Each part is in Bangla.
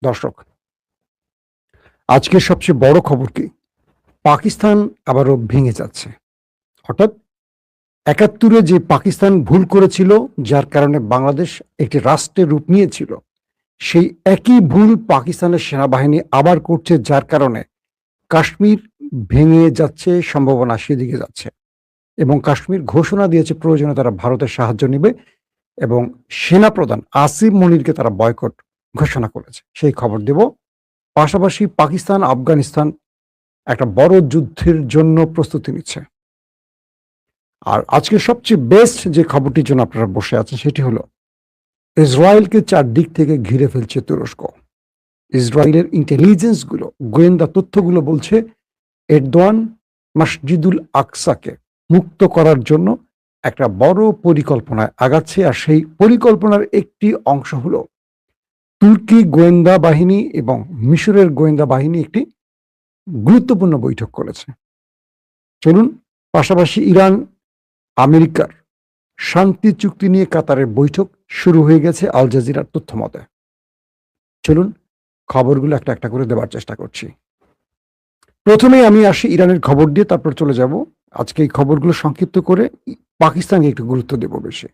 দর্শক, আজকের সবচেয়ে বড় খবর কি? পাকিস্তান আবারও ভেঙে যাচ্ছে। হঠাৎ ৭১-এ যে পাকিস্তান ভুল করেছিল, যার কারণে বাংলাদেশ একটি রাষ্ট্রের রূপ নিয়েছিল, সেই একই ভুল পাকিস্তানের সেনাবাহিনী আবার করছে, যার কারণে কাশ্মীর ভেঙে যাচ্ছে, সম্ভাবনা সেদিকে যাচ্ছে। এবং কাশ্মীর ঘোষণা দিয়েছে প্রয়োজনে তারা ভারতের সাহায্য নেবে এবং সেনাপ্রধান আসিফ মনিরকে তারা বয়কট ঘোষণা করেছে। সেই খবর দেব। পাশাপাশি পাকিস্তান আফগানিস্তান একটা বড় যুদ্ধের জন্য প্রস্তুতি নিচ্ছে। আর আজকে সবচেয়ে বেস্ট যে খবরটির জন্য আপনারা বসে আছেন সেটি হলো ইসরায়েলকে চারদিক থেকে ঘিরে ফেলছে তুরস্ক। ইসরায়েলের ইন্টেলিজেন্স গুলো, গোয়েন্দা তথ্যগুলো বলছে এরদোয়ান মসজিদুল আকসাকে মুক্ত করার জন্য একটা বড় পরিকল্পনায় আগাচ্ছে। আর সেই পরিকল্পনার একটি অংশ হলো তুর্কি গোয়েন্দা বাহিনী এবং মিশরের গোয়েন্দা বাহিনী একটি গুরুত্বপূর্ণ বৈঠক করেছে। চলুন, পাশাপাশি ইরান আমেরিকার শান্তি চুক্তি নিয়ে কাতারের বৈঠক শুরু হয়ে গেছে আল জাজিরার তথ্য মতে। চলুন খবরগুলো একটা একটা করে দেওয়ার চেষ্টা করছি। প্রথমেই আমি আসি ইরানের খবর দিয়ে, তারপর চলে যাব আজকে এই খবরগুলো সংক্ষিপ্ত করে পাকিস্তানকে একটু গুরুত্ব দেব বেশি।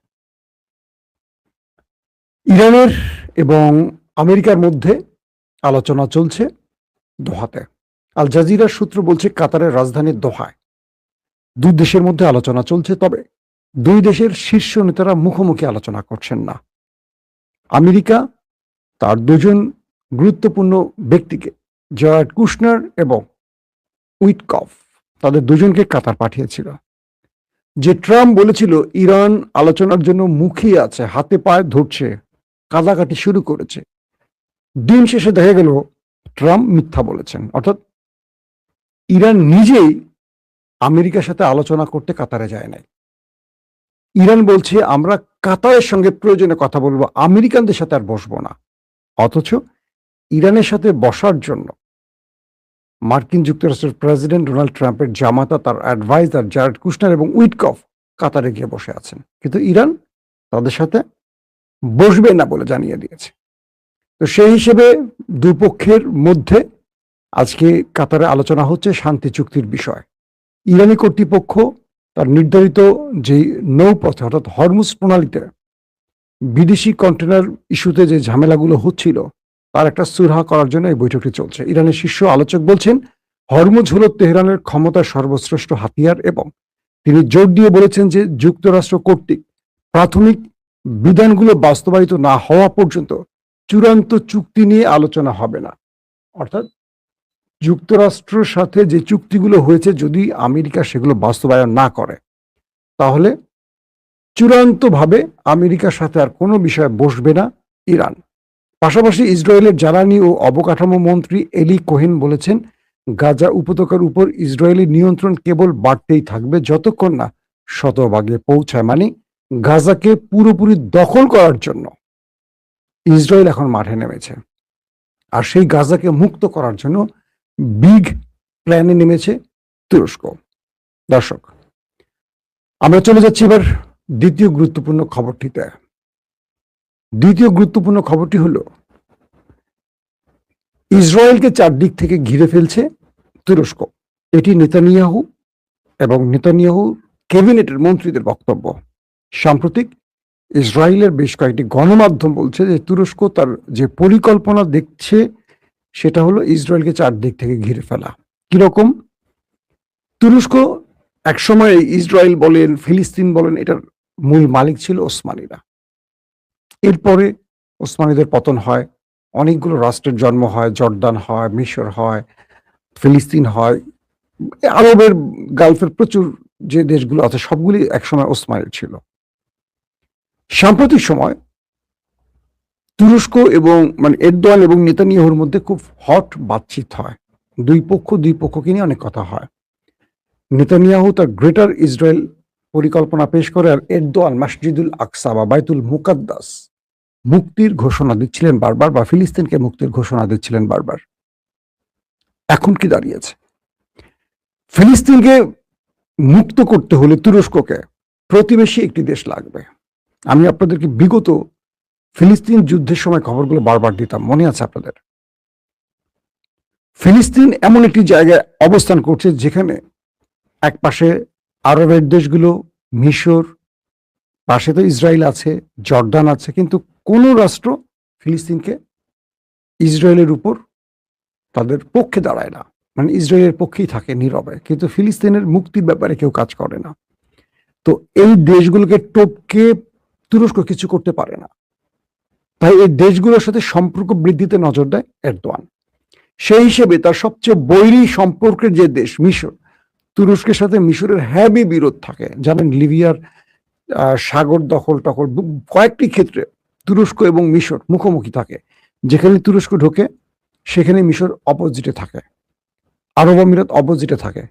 ইরানের এবং আমেরিকার মধ্যে আলোচনা চলছে দোহাতে। আল জাজিরার সূত্র বলছে কাতারের রাজধানী দোহায় দুই দেশের মধ্যে আলোচনা চলছে, তবে দুই দেশের শীর্ষ নেতারা মুখোমুখি আলোচনা করছেন না। আমেরিকা তার দুজন গুরুত্বপূর্ণ ব্যক্তিকে, জয়ার্ড কুশনার এবং উইটকফ, তাদের দুজনকে কাতার পাঠিয়েছিল। যে ট্রাম্প বলেছিল ইরান আলোচনার জন্য মুখিয়ে আছে, হাতে পায়ে ধরছে, কাদাকাটি শুরু করেছে, দিন শেষে দেখা গেল ট্রাম্প মিথ্যা বলেছেন। অর্থাৎ ইরান নিজেই আমেরিকার সাথে আলোচনা করতে কাতারে যায় নাই। ইরান বলছে আমরা কাতারের সঙ্গে প্রয়োজনে কথা বলবো, আমেরিকানদের সাথে আর বসবো না। অথচ ইরানের সাথে বসার জন্য মার্কিন যুক্তরাষ্ট্রের প্রেসিডেন্ট ডোনাল্ড ট্রাম্পের জামাতা, তার অ্যাডভাইজার জারেড কুশনার এবং উইটকফ কাতারে গিয়ে বসে আছেন, কিন্তু ইরান তাদের সাথে বসবে না বলে জানিয়ে দিয়েছে। তো সেই হিসেবে দুপক্ষের মধ্যে আজকে কাতারে আলোচনা হচ্ছে শান্তি চুক্তির বিষয়। ইরানি কর্তৃপক্ষ তার নির্ধারিত যে নৌপথে অর্থাৎ হরমুজ প্রণালীতে বিদেশি কন্টেনার ইস্যুতে যে ঝামেলাগুলো হচ্ছিল তার একটা সুরাহা করার জন্য এই বৈঠকটি চলছে। ইরানের শীর্ষ আলোচক বলছেন হরমুজ হল তেহরানের ক্ষমতার সর্বশ্রেষ্ঠ হাতিয়ার এবং তিনি জোর দিয়ে বলেছেন যে যুক্তরাষ্ট্র কর্তৃক প্রাথমিক বিধানগুলো বাস্তবায়িত না হওয়া পর্যন্ত চূড়ান্ত চুক্তি নিয়ে আলোচনা হবে না। অর্থাৎ যুক্তরাষ্ট্রের সাথে যে চুক্তিগুলো হয়েছে যদি আমেরিকা সেগুলো বাস্তবায়ন না করে তাহলে চূড়ান্তভাবে আমেরিকার সাথে আর কোনো বিষয়ে বসবে না ইরান। পাশাপাশি ইসরায়েলের জ্বালানি ও অবকাঠামো মন্ত্রী এলি কোহেন বলেছেন গাজা উপত্যকার উপর ইসরায়েলি নিয়ন্ত্রণ কেবল বাড়তেই থাকবে যতক্ষণ না শতভাগে পৌঁছায়। মানে গাজাকে পুরোপুরি দখল করার জন্য ইসরায়েল এখন মাঠে নেমেছে, আর সেই গাজাকে মুক্ত করার জন্য বিগ প্ল্যানে নেমেছে তুরস্ক। দর্শক, আমরা চলে যাচ্ছি এবার দ্বিতীয় গুরুত্বপূর্ণ খবরটিতে। দ্বিতীয় গুরুত্বপূর্ণ খবরটি হলো ইসরায়েলকে চারদিক থেকে ঘিরে ফেলছে তুরস্ক। এটি নেতানিয়াহু এবং নেতানিয়াহু ক্যাবিনেটের মন্ত্রীদের বক্তব্য। সাম্প্রতিক ইসরায়েলের বেশ কয়েকটি গণমাধ্যম বলছে যে তুরস্ক তার যে পরিকল্পনা দেখছে সেটা হলো ইসরায়েলকে চারদিক থেকে ঘিরে ফেলা। কিরকম? তুরস্ক একসময় ইসরায়েল বলেন, ফিলিস্তিন বলেন, এটার মূল মালিক ছিল ওসমানীরা। এরপরে ওসমানীদের পতন হয়, অনেকগুলো রাষ্ট্রের জন্ম হয়, জর্দান হয়, মিশর হয়, ফিলিস্তিন হয়, আরবের গালফের প্রচুর যে দেশগুলো আছে সবগুলি একসময় ওসমানীর ছিল। সাম্প্রতিক সময় তুরস্ক এবং এরদোয়ান এবং নেতানিয়াহুর মধ্যে খুব হট বাতচিত হয়। দুই পক্ষকে নিয়ে অনেক কথা হয়। নেতানিয়াহু তার গ্রেটার ইসরায়েল পরিকল্পনা পেশ করে, আর এরদোয়ান মসজিদুল আকসা বা বাইতুল মুকাদ্দাস মুক্তির ঘোষণা দিচ্ছিলেন বারবার, বা ফিলিস্তিনকে মুক্তির ঘোষণা দিচ্ছিলেন বারবার। এখন কি দাঁড়িয়েছে? ফিলিস্তিনকে মুক্ত করতে হলে তুরস্ককে প্রতিবেশী একটি দেশ লাগবে। আমি আপনাদেরকে বিগত ফিলিস্তিন যুদ্ধের সময় খবরগুলো বারবার দিতাম, মনে আছে আপনাদের? ফিলিস্তিন এমন একটি জায়গায় অবস্থান করছে যেখানে এক পাশে আরবের দেশগুলো, মিশর, পাশে তো ইসরায়েল আছে, জর্ডান আছে, কিন্তু কোন রাষ্ট্র ফিলিস্তিনকে ইসরায়েলের উপর তাদের পক্ষে দাঁড়ায় না, মানে ইসরায়েলের পক্ষেই থাকে নীরবে, কিন্তু ফিলিস্তিনের মুক্তির ব্যাপারে কেউ কাজ করে না। তো এই দেশগুলোকে টপকে তুরস্ক কিছু করতে পারে না, তাই এই দেশগুলোর সাথে সম্পর্ক বৃদ্ধিতে নজর দেয় এরদোয়ান। সেই হিসেবে তার সবচেয়ে বৈরী সম্পর্কের যে দেশ মিশর, তুরস্কের সাথে মিশরের হ্যাভি বিরোধ থাকে। জানেন, লিবিয়ার সাগর দখল টখল কয়েকটি ক্ষেত্রে তুরস্ক এবং মিশর মুখোমুখি থাকে। যেখানে তুরস্ক ঢোকে সেখানে মিশর অপোজিটে থাকে, আরব আমিরাত অপোজিটে থাকে।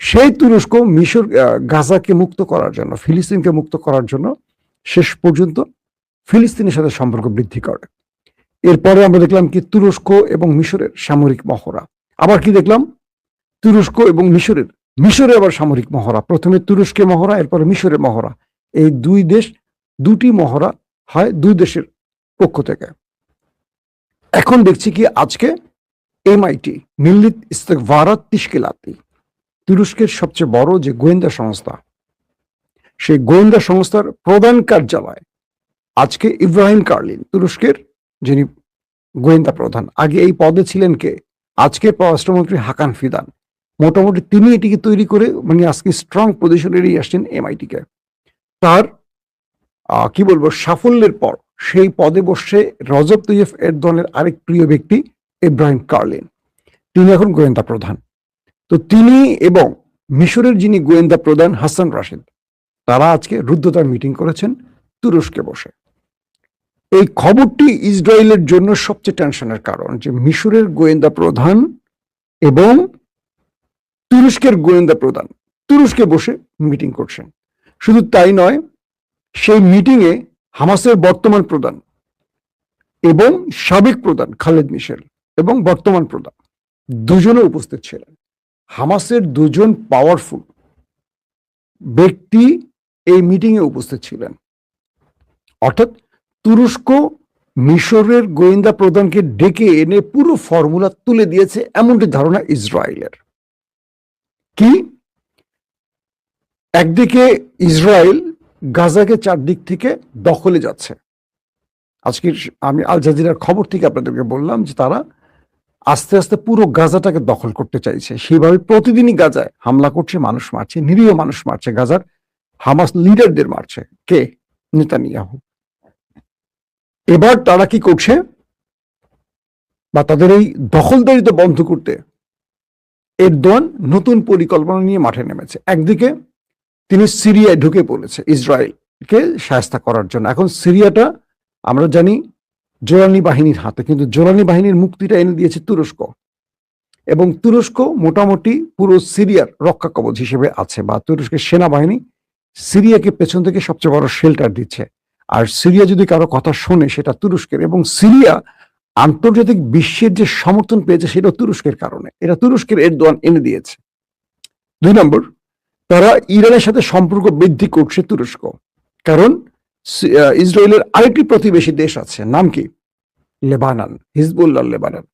সেই তুরস্ক মিশর গাজাকে মুক্ত করার জন্য, ফিলিস্তিনকে মুক্ত করার জন্য শেষ পর্যন্ত ফিলিস্তিনের সাথে সম্পর্ক বৃদ্ধি করে। এরপরে আমরা দেখলাম কি তুরস্ক এবং মিশরের সামরিক মহড়া। আবার কি দেখলাম, তুরস্ক এবং মিশরে আবার সামরিক মহড়া। প্রথমে তুরস্কে মহড়া, এরপরে মিশরের মহড়া। এই দুই দেশ, দুটি মহড়া হয় দুই দেশের পক্ষ থেকে। এখন দেখছি কি আজকে এমআইটি, মিল্লিত ইস্তেকবারাত তিশকিলাতি, তুরস্কের সবচেয়ে বড় যে গোয়েন্দা সংস্থা, সেই গোয়েন্দা সংস্থার প্রধান কার্যালয় আজকে ইব্রাহিম কার্লিন, তুরস্কের যিনি গোয়েন্দা প্রধান, আগে এই পদে ছিলেন কে, আজকে পররাষ্ট্রমন্ত্রী হাকান ফিদান, মোটামুটি তিনি এটিকে তৈরি করে মানে আজকে স্ট্রং পজিশনে নিয়ে আসছেন এমআইটি কে। তার কি বলবো সাফল্যের পর সেই পদে বসে রজব তৈয়ব এরদোয়ানের আরেক প্রিয় ব্যক্তি ইব্রাহিম কার্লিন, তিনি এখন গোয়েন্দা প্রধান। তো তিনি এবং মিশরের যিনি গোয়েন্দা প্রধান হাসান রাশিদ, তারা আজকে রুদ্ধতার মিটিং করেছেন তুরস্কে বসে। এই খবরটি ইসরায়েলের জন্য সবচেয়ে টেনশনের কারণ, যে মিশরের গোয়েন্দা প্রধান এবং তুরস্কের গোয়েন্দা প্রধান তুরস্কে বসে মিটিং করছেন। শুধু তাই নয়, সেই মিটিংয়ে হামাসের বর্তমান প্রধান এবং সাবেক প্রধান খালেদ মিশেল এবং বর্তমান প্রধান দুজনে উপস্থিত ছিলেন। হামাসের দুজন পাওয়ারফুল ব্যক্তি এই মিটিংয়ে উপস্থিত ছিলেন। অর্থাৎ তুরস্ক মিশরের গোয়েন্দা প্রধানকে ডেকে এনে পুরো ফর্মুলা তুলে দিয়েছে, এমনটি ধারণা ইসরায়েলের। কি, একদিকে ইসরায়েল গাজাকে চারদিক থেকে দখলে যাচ্ছে। আজকে আমি আল জাজিরার খবর থেকে আপনাদেরকে বললাম যে তারা আস্তে আস্তে পুরো গাজাটাকে দখল করতে চাইছে। সেভাবে প্রতিদিনই গাজায় হামলা করছে, মানুষ মারছে, নিরীহ মানুষ মারছে, গাজার হামাস লিডারদের মারছে। কে? নেতানিয়াহু। এবার তারা কি করছে, বা তাদের এই দখলদারিতা বন্ধ করতে এরদোয়ান নতুন পরিকল্পনা নিয়ে মাঠে নেমেছে। একদিকে তিনি সিরিয়ায় ঢুকে পড়েছে ইসরায়েলকে শায়েস্তা করার জন্য। এখন সিরিয়াটা আমরা জানি জোরানি বাহিনীর হাতে, কিন্তু জোরানি বাহিনীর মুক্তিটা এনে দিয়েছে তুরস্ক, এবং তুরস্ক মোটামুটি পুরো সিরিয়ার রক্ষা কবচ হিসেবে আছে, বা তুরস্কের সেনাবাহিনী সিরিয়াকে পেছন থেকে সবচেয়ে বড় শেল্টার দিচ্ছে। আর সিরিয়া যদি কারো কথা শোনে সেটা তুরস্কের, এবং সিরিয়া আন্তর্জাতিক বিশ্বের যে সমর্থন পেয়েছে সেটা তুরস্কের কারণে, এটা তুরস্কের এরদোয়ান এনে দিয়েছে। 2 নম্বর, তারা ইরানের সাথে সম্পর্ক বৃদ্ধি করছে তুরস্ক, কারণ ইসরায়েলের আরেকটি প্রতিবেশী দেশ আছে, নাম কি? Lebanon, Hezbollah Lebanon.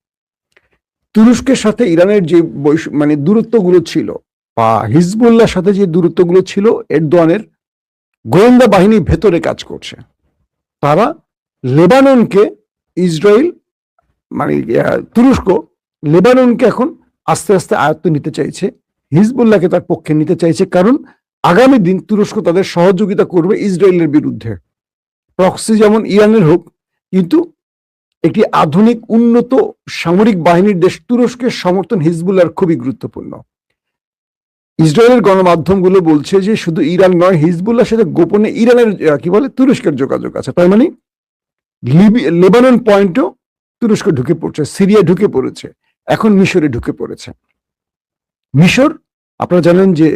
তুরস্কের সাথে ইরানের যে মানে দূরত্বগুলো ছিল, বা হিজবুল্লাহর সাথে যে দূরত্বগুলো ছিল, এরদোয়ানের গোয়েন্দা বাহিনী ভেতরে কাজ করছে। তারা লেবাননকে, ইসরায়েল মানে তুরস্ক লেবাননকে এখন আস্তে আস্তে আয়ত্ত নিতে চাইছে, হিজবুল্লাহকে তার পক্ষে নিতে চাইছে, কারণ আগামী দিন তুরস্ক তাদের সহযোগিতা করবে ইসরায়েলের বিরুদ্ধে। প্রক্সি যেমন ইরানের হোক, কিন্তু একটি আধুনিক উন্নত সামরিক বাহিনীর দেশ তুরস্কের সমর্থন হিজবুল্লাহর খুবই গুরুত্বপূর্ণ। ইসরায়েলের গণমাধ্যমগুলো বলছে যে শুধু ইরান নয়, হিজবুল্লাহর সাথে গোপনে ইরানের কি বলে তুরস্কের যোগাযোগ আছে। তার মানে লেবানন পয়েন্টও তুরস্ক ঢুকে পড়ছে, সিরিয়া ঢুকে পড়েছে, এখন মিশরে ঢুকে পড়েছে। মিশর আপনারা জানেন যে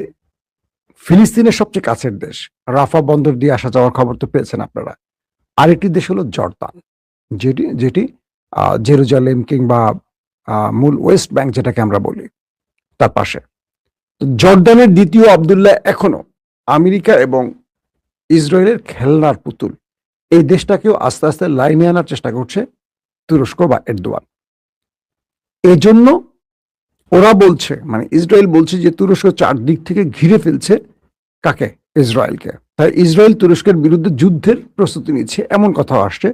ফিলিস্তিনের সবচেয়ে কাছের দেশ, রাফা বন্দর দিয়ে আসা যাওয়ার খবর তো পেয়েছেন আপনারা। আরেকটি দেশ হলো জর্দান, যেটি জেরুজালেম কিংবা মূল ওয়েস্ট ব্যাংক যেটাকে আমরা বলি, তার পাশে। জর্দানের দ্বিতীয় আব্দুল্লাহ এখনো আমেরিকা এবং ইসরায়েলের খেলনার পুতুল। এই দেশটাকেও আস্তে আস্তে লাইনে আনার চেষ্টা করছে তুরস্ক বা এরদোয়ান। এজন্য ওরা বলছে, মানে ইসরায়েল বলছে যে তুরস্ক চারদিক থেকে ঘিরে ফেলছে কাকে? ইসরায়েলকে। তাই ইসরায়েল তুরস্কের বিরুদ্ধে যুদ্ধের প্রস্তুতি নিচ্ছে এমন কথা আসছে।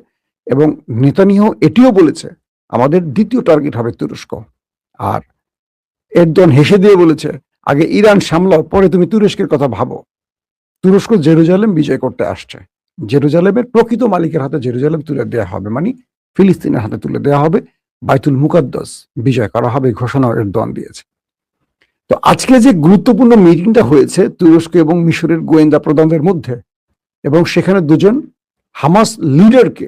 এবং নেতানিয়াহু এটিও বলেছে আমাদের দ্বিতীয় টার্গেট হবে তুরস্ক। আর এরদোয়ান হেসে দিয়ে বলেছে আগে ইরান সামলাও, পরে তুমি তুরস্কের কথা ভাবো। তুরস্ক জেরুজালেম বিজয় করতে আসছে। জেরুজালেমের প্রকৃত মালিকের হাতে জেরুজালেম তুলে দেওয়া হবে, মানে ফিলিস্তিনের হাতে তুলে দেওয়া হবে। বাইতুল মুকাদ্দাস বিজয় করা হবে, ঘোষণা এরদোয়ান দিয়েছে। তো আজকে যে গুরুত্বপূর্ণ মিটিংটা হয়েছে তুরস্ক এবং মিশরের গোয়েন্দা প্রধানদের মধ্যে, এবং সেখানে দুজন হামাস লিডারকে,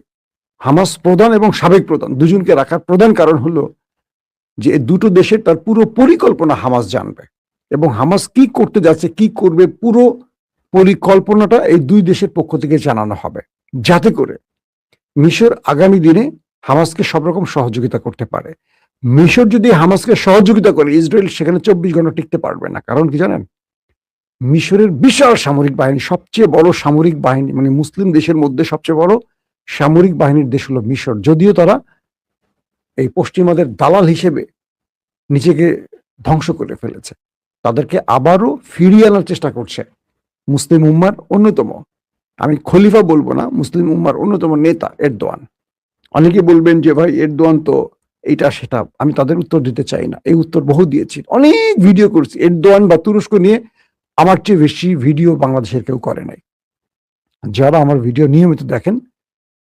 হামাস প্রধান এবং সাবেক প্রধান দুজনকে রাখার প্রধান কারণ হলো যে এই দুটো দেশের তার পুরো পরিকল্পনা হামাস জানবে, এবং হামাস কি করতে যাচ্ছে, কি করবে, পুরো পরিকল্পনাটা এই দুই দেশের পক্ষ থেকে জানানো হবে, যাতে করে মিশর আগামী দিনে হামাসকে সব রকম সহযোগিতা করতে পারে। মিশর যদি হামাসকে সহযোগিতা করে, ইসরায়েল সেখানে 24 ঘন্টা টিকতে পারবে না। কারণ কি জানেন? মিশরের বিশাল সামরিক বাহিনী, সবচেয়ে বড় সামরিক বাহিনী, মানে মুসলিম দেশের মধ্যে সবচেয়ে বড় সামরিক বাহিনীর দেশ হলো মিশর। যদিও তারা এই পশ্চিমাদের দালাল হিসেবে নিজেকে ধ্বংস করে ফেলেছে, তাদেরকে আবারও ফিরিয়ে আনার চেষ্টা করছে মুসলিম উম্মার অন্যতম, আমি খলিফা বলবো না, মুসলিম উম্মার অন্যতম নেতা এরদোয়ান। অনেকে বলবেন যে ভাই এরদোয়ান তো এইটা সেটা, আমি তাদের উত্তর দিতে চাই না। এই উত্তর বহু দিয়েছি, অনেক ভিডিও করছি এরদোয়ান বা তুরস্ক নিয়ে। আমার চেয়ে বেশি ভিডিও বাংলাদেশের কেউ করে নাই। যারা আমার ভিডিও নিয়মিত দেখেন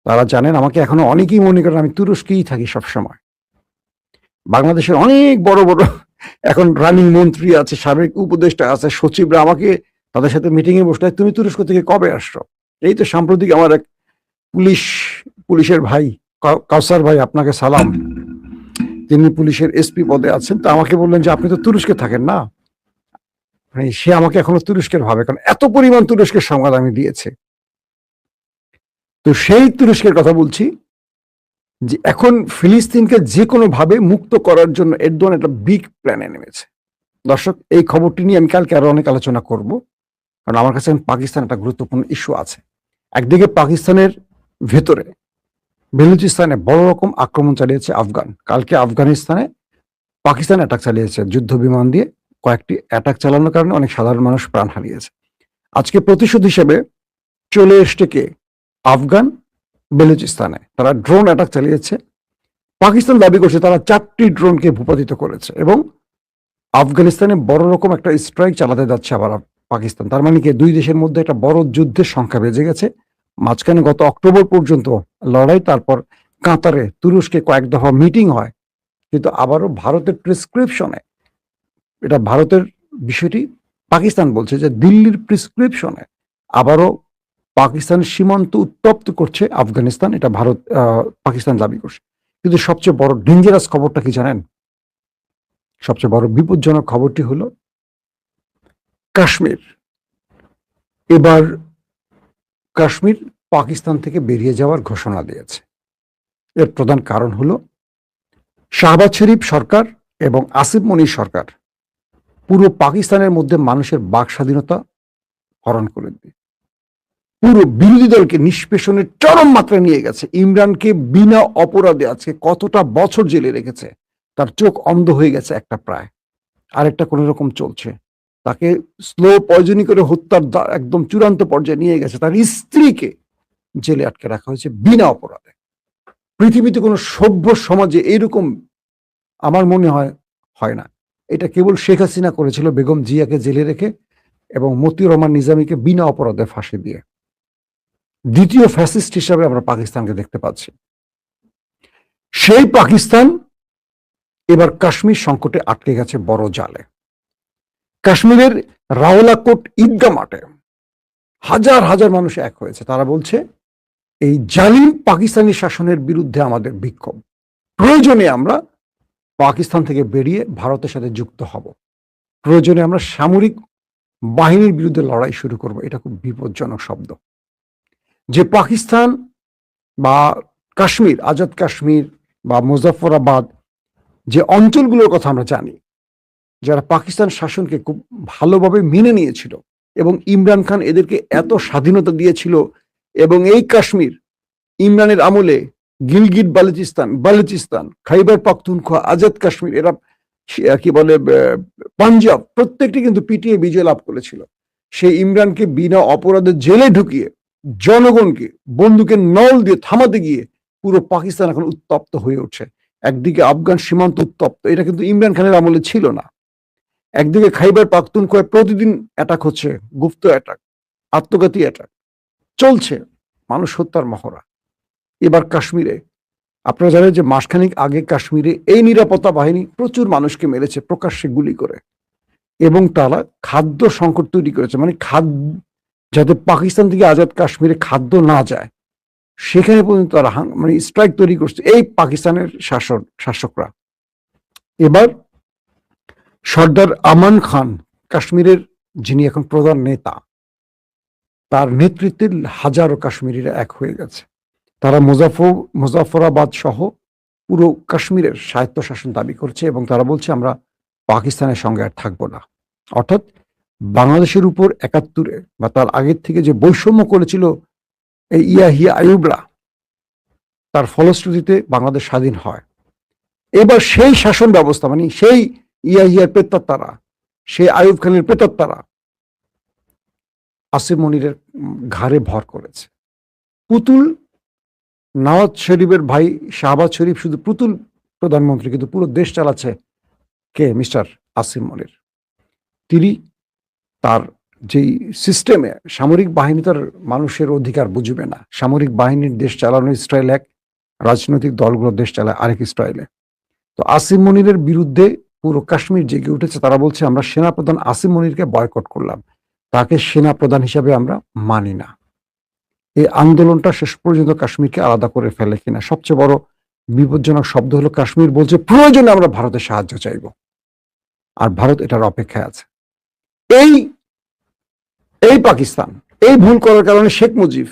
তারা জানেন, আমাকে এখনো অনেকেই মনে করেন আমি তুরস্কেই থাকি সবসময়। বাংলাদেশের অনেক বড় বড় এখন রানিং মন্ত্রী আছে, সাবেক উপদেষ্টা আছে, সচিবরা আমাকে তাদের সাথে মিটিং এ বসলে তুমি তুরস্ক থেকে কবে আসছো? এই তো সাম্প্রতিক আমার এক পুলিশের ভাই কাউসার ভাই, আপনাকে সালাম, তিনি পুলিশের এসপি পদে আছেন, তো আমাকে বললেন যে আপনি তো তুরস্কে থাকেন না। মানে সে আমাকে এখনো তুরস্কের ভাবে, কারণ এত পরিমাণ তুরস্কের সংবাদ আমি দিয়েছি। তো সেই তুরস্কের কথা বলছি যে এখন ফিলিস্তিনকে যে কোনো ভাবে মুক্ত করার জন্য এরদোয়ান একটা বিগ প্ল্যানে নেমেছে। দর্শক, এই খবরটি নিয়ে আমি কালকে আরো অনেক আলোচনা করব, কারণ আমার কাছে পাকিস্তান একটা গুরুত্বপূর্ণ ইস্যু আছে। একদিকে পাকিস্তানের ভেতরে বেলুচিস্তানে বড় রকম আক্রমণ চালিয়েছে আফগান। কালকে আফগানিস্তানে পাকিস্তান অ্যাটাক চালিয়েছে যুদ্ধ বিমান দিয়ে, কয়েকটি অ্যাটাক চালানোর কারণে অনেক সাধারণ মানুষ প্রাণ হারিয়েছে। আজকে প্রতিশোধ হিসেবে চলে এসছে কে? আফগান বেলুচিস্তানে তারা ড্রোন অ্যাটাক চালিয়েছে। পাকিস্তান দাবি করছে তারা 4টি ড্রোনকে ভূপাতিত করেছে, এবং আফগানিস্তানে বড় রকম একটা স্ট্রাইক চালাতে যাচ্ছে আবার পাকিস্তান। তার মানে কি দুই দেশের মধ্যে একটা বড় যুদ্ধের সংখ্যা বেজে গেছে। মাঝখানে গত অক্টোবর পর্যন্ত লড়াই, তারপর কাতারে তুরস্কে কয়েক দফা মিটিং হয়, কিন্তু আবারও ভারতের প্রেসক্রিপশনে, এটা ভারতের বিষয়টি পাকিস্তান বলছে যে দিল্লির প্রেসক্রিপশনে আবারও পাকিস্তান সীমান্ত উত্তপ্ত করছে আফগানিস্তান, এটা ভারত পাকিস্তান দাবি করছে। কিন্তু সবচেয়ে বড় ডেঞ্জারাস খবরটা কি জানেন? সবচেয়ে বড় বিপজ্জনক খবরটি হলো কাশ্মীর। এবার কাশ্মীর পাকিস্তান থেকে বেরিয়ে যাওয়ার ঘোষণা দিয়েছে। এর প্রধান কারণ হলো শাহবাজ শরীফ সরকার এবং আসিফ মনির সরকার পুরো পাকিস্তানের মধ্যে মানুষের বাক স্বাধীনতা হরণ করে দিয়ে পুরো বিরোধী দলকে নিষ্পেষণের চরম মাত্রা নিয়ে গেছে। ইমরানকে বিনা অপরাধে আজকে কতটা বছর জেলে রেখেছে, তার চোখ অন্ধ হয়ে গেছে একটা প্রায়, আরেকটা কোন রকম চলছে। তাকে স্লো পয়জনি করে হত্যার একদম চূড়ান্ত পর্যায়ে নিয়ে গেছে। তার স্ত্রীকে জেলে আটকে রাখা হয়েছে বিনা অপরাধে। পৃথিবীতে কোনো সভ্য সমাজে এইরকম আমার মনে হয় না। এটা কেবল শেখ হাসিনা করেছিল, বেগম জিয়াকে জেলে রেখে এবং মতিউর রহমান নিজামীকে বিনা অপরাধে ফাঁসি দিয়ে। দ্বিতীয় ফ্যাসিস্ট হিসাবে আমরা পাকিস্তানকে দেখতে পাচ্ছি। সেই পাকিস্তান এবার কাশ্মীর সংকটে আটকে গেছে বড় জালে। কাশ্মীরের রাওলাকোট ঈদগাহ মাঠে হাজার হাজার মানুষ এক হয়েছে। তারা বলছে এই জালিম পাকিস্তানি শাসনের বিরুদ্ধে আমাদের বিক্ষোভ, প্রয়োজনে আমরা পাকিস্তান থেকে বেরিয়ে ভারতের সাথে যুক্ত হব, প্রয়োজনে আমরা সামরিক বাহিনীর বিরুদ্ধে লড়াই শুরু করব। এটা খুব বিপজ্জনক শব্দ। যে পাকিস্তান বা কাশ্মীর, আজাদ কাশ্মীর বা মুজাফফরাবাদ, যে অঞ্চলগুলোর কথা আমরা জানি, যারা পাকিস্তান শাসনকে খুব ভালোভাবে মেনে নিয়েছিল এবং ইমরান খান এদেরকে এত স্বাধীনতা দিয়েছিল, এবং এই কাশ্মীর ইমরানের আমলে গিলগিট বালুচিস্তান, খাইবার পাখতুনখোয়া, আজাদ কাশ্মীর, এরা কি বলে পাঞ্জাব, প্রত্যেকটি কিন্তু পিটিয়ে বিজয় লাভ করেছিল। সেই ইমরানকে বিনা অপরাধে জেলে ঢুকিয়ে জনগণকে বন্দুকের নল দিয়ে থামাতে গিয়ে পুরো পাকিস্তান এখন উত্তপ্ত হয়ে উঠছে। একদিকে আফগান সীমান্ত উত্তপ্ত, এটা কিন্তু ইমরান খানের আমলে ছিল না। একদিকে খাইবার পাখতুনখোয়ায় প্রতিদিন অ্যাটাক হচ্ছে, গুপ্ত অ্যাটাক, আত্মঘাতী অ্যাটাক চলছে, মানুষ হত্যার মহড়া। এবার কাশ্মীরে আপনারা জানেন যে মাসখানেক আগে কাশ্মীরে এই নিরাপত্তা বাহিনী প্রচুর মানুষকে মেরেছে প্রকাশ্যে গুলি করে, এবং তারা খাদ্য সংকট তৈরি করেছে, মানে যাতে পাকিস্তান থেকে আজাদ কাশ্মীরে খাদ্য না যায় সেখানে পর্যন্ত তারা মানে স্ট্রাইক তৈরি করছে এই পাকিস্তানের শাসকরা। এবার সর্দার আমান খান, কাশ্মীরের যিনি এখন প্রধান নেতা, তার নেতৃত্বে হাজারো কাশ্মীরিরা এক হয়ে গেছে। তারা মুজাফরাবাদ সহ পুরো কাশ্মীরের স্বায়ত্তশাসন দাবি করছে, এবং তারা বলছে আমরা পাকিস্তানের সঙ্গে আর থাকবো না। অর্থাৎ বাংলাদেশের উপর ৭১-এ বা তার আগের থেকে যে বৈষম্য করেছিল এই ইয়াহিয়া আইয়ুবরা, তার ফলশ্রুতিতে বাংলাদেশ স্বাধীন হয়। এবার সেই শাসন ব্যবস্থা, মানে সেই ইয়াহিয়ার প্রেতাত্মারা, সেই আইয়ুব খানের প্রেতাত্মারা আসিফ মনিরের ঘাড়ে ভর করেছে। পুতুল নওয়াজ শরীফের ভাই শাহবাজ শরীফ শুধু পুতুল প্রধানমন্ত্রী, কিন্তু পুরো দেশ চালাচ্ছে কে? মিস্টার আসিফ মনির। তিনি তার যেই সিস্টেমে সামরিক বাহিনী তার মানুষের অধিকার বুঝবে না। সামরিক বাহিনীর দেশ চালানোর স্টাইল এক, রাজনৈতিক দলগুলো দেশ চালায় আরেক স্টাইলে। তো আসিফ মনিরের বিরুদ্ধে পুরো কাশ্মীর জেগে উঠেছে। তারা বলছে আমরা সেনাপ্রধান আসিফ মনিরকে বয়কট করলাম, তাকে সেনাপ্রধান হিসাবে আমরা মানি না। এই আন্দোলনটা শেষ পর্যন্ত কাশ্মীরকে আলাদা করে ফেলে কিনা। সবচেয়ে বড় বিপজ্জনক শব্দ হলো কাশ্মীর বলছে প্রয়োজনে আমরা ভারতের সাহায্য চাইব, আর ভারত এটার অপেক্ষায় আছে। এই পাকিস্তান এই ভুল করার কারণে শেখ মুজিব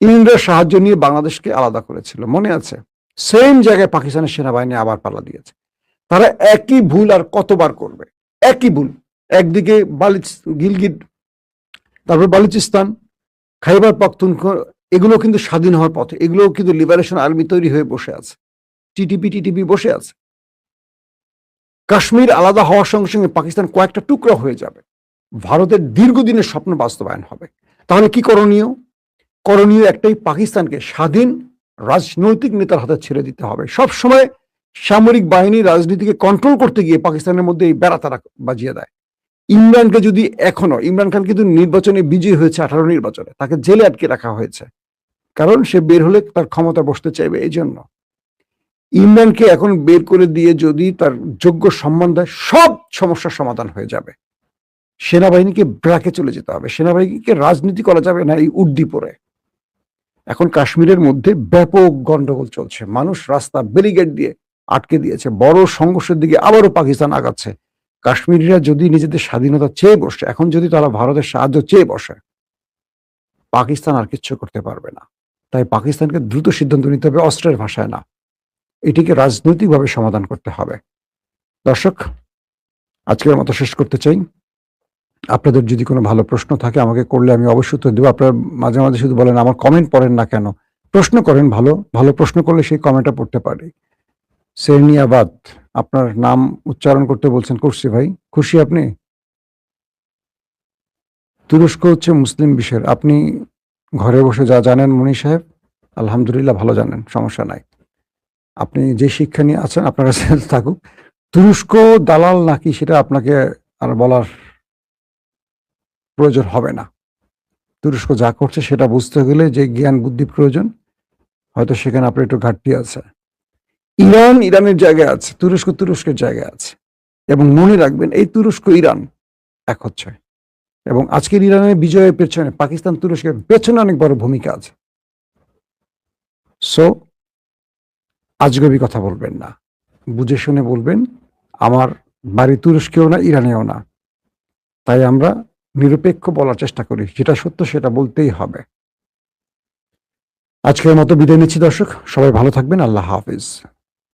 ইংরেজের সাহায্য নিয়ে বাংলাদেশকে আলাদা করেছিল, মনে আছে? সেম জায়গায় পাকিস্তানের সেনাবাহিনী আবার পাল্লা দিয়েছে। তারা একই ভুল আর কতবার করবে? একই ভুল। একদিকে গিলগিট, তারপর বালুচিস্তান, খাইবার পাখতুনখোয়া, এগুলো কিন্তু স্বাধীন হওয়ার পথে, এগুলো কিন্তু লিবারেশন আর্মি তৈরি হয়ে বসে আছে, টিটিপি বসে আছে। কাশ্মীর আলাদা হওয়ার সঙ্গে সঙ্গে পাকিস্তান কয়েকটা টুকরা হয়ে যাবে, ভারতের দীর্ঘদিনের স্বপ্ন বাস্তবায়ন হবে। তাহলে কি করণীয়? একটাই, পাকিস্তানকে স্বাধীন রাজনৈতিক নেতার হাতে ছেড়ে দিতে হবে। সব সময় সামরিক বাহিনী রাজনীতিকে কন্ট্রোল করতে গিয়ে পাকিস্তানের মধ্যে এই বেড়া তারা বাজিয়ে দেয়। ইমরানকে যদি ইমরান খান কিন্তু নির্বাচনে বিজয়ী হয়েছে, 18 নির্বাচনে, তাকে জেলে আটকে রাখা হয়েছে, কারণ সে বের হলে তার ক্ষমতা বসতে চাইবে। এই জন্য ইমরানকে এখন বের করে দিয়ে যদি তার যোগ্য সম্মান দেয়, সব সমস্যার সমাধান হয়ে যাবে। সেনাবাহিনীকে ব্রাকে চলে যেতে হবে, সেনাবাহিনীকে রাজনীতি করা যাবে না এই উর্দি পরে। এখন কাশ্মীরের মধ্যে ব্যাপক গন্ডগোল চলছে, মানুষ রাস্তা ব্যারিকেড দিয়ে আটকে দিয়েছে, বড় সংঘর্ষের দিকে আবারও পাকিস্তান আগাচ্ছে। কাশ্মীরিরা যদি নিজেদের স্বাধীনতা চেয়ে বসে, এখন যদি তারা ভারতের সাহায্য চেয়ে বসে, পাকিস্তান আর কিচ্ছু করতে পারবে না। তাই পাকিস্তানকে দ্রুত সিদ্ধান্ত নিতে হবে, অস্ত্রের ভাষায় না, এটিকে রাজনৈতিকভাবে সমাধান করতে হবে। দর্শক, আজকের মতো শেষ করতে চাই। আপনাদের যদি কোনো ভালো প্রশ্ন থাকে আমাকে করলে আমি অবশ্যই উত্তর দেবো। আপনারা মাঝে মাঝে শুধু বলেন আমার কমেন্ট পড়েন না কেন, প্রশ্ন করেন, ভালো ভালো প্রশ্ন করলে সেই কমেন্টটা পড়তে পারি। সেরনিয়াবাদ, আপনার নাম উচ্চারণ করতে বলছেন, করছি ভাই, খুশি আপনি? তুরস্ক হচ্ছে মুসলিম বিশ্বের, আপনি ঘরে বসে যা জানেন মনি সাহেব, আলহামদুলিল্লাহ ভালো জানেন, সমস্যা নাই। আপনি যে শিক্ষা নিয়ে আছেন আপনার কাছে থাকুক। তুরস্ক দালাল নাকি সেটা আপনাকে আর বলার প্রয়োজন হবে না। তুরস্ক যা করছে সেটা বুঝতে গেলে যে জ্ঞান বুদ্ধি প্রয়োজন, হয়তো সেখানে আপনার একটু ঘাটতি আছে। ইরান ইরানের জায়গায় আছে, তুরস্ক তুরস্কের জায়গায় আছে, এবং মনে রাখবেন এই তুরস্ক ইরান এক হচ্ছে, এবং আজকের ইরানের বিজয়ের পেছনে পাকিস্তান তুরস্কের পেছনে অনেক বড় ভূমিকা আছে। সো আজগবি কথা বলবেন না, বুঝে শুনে বলবেন। আমার বাড়ি তুরস্কেও না, ইরানেও না, তাই আমরা নিরপেক্ষ বলার চেষ্টা করি, যেটা সত্য সেটা বলতেই হবে। আজকের মতো বিদায় নিচ্ছি দর্শক, সবাই ভালো থাকবেন, আল্লাহ হাফিজ।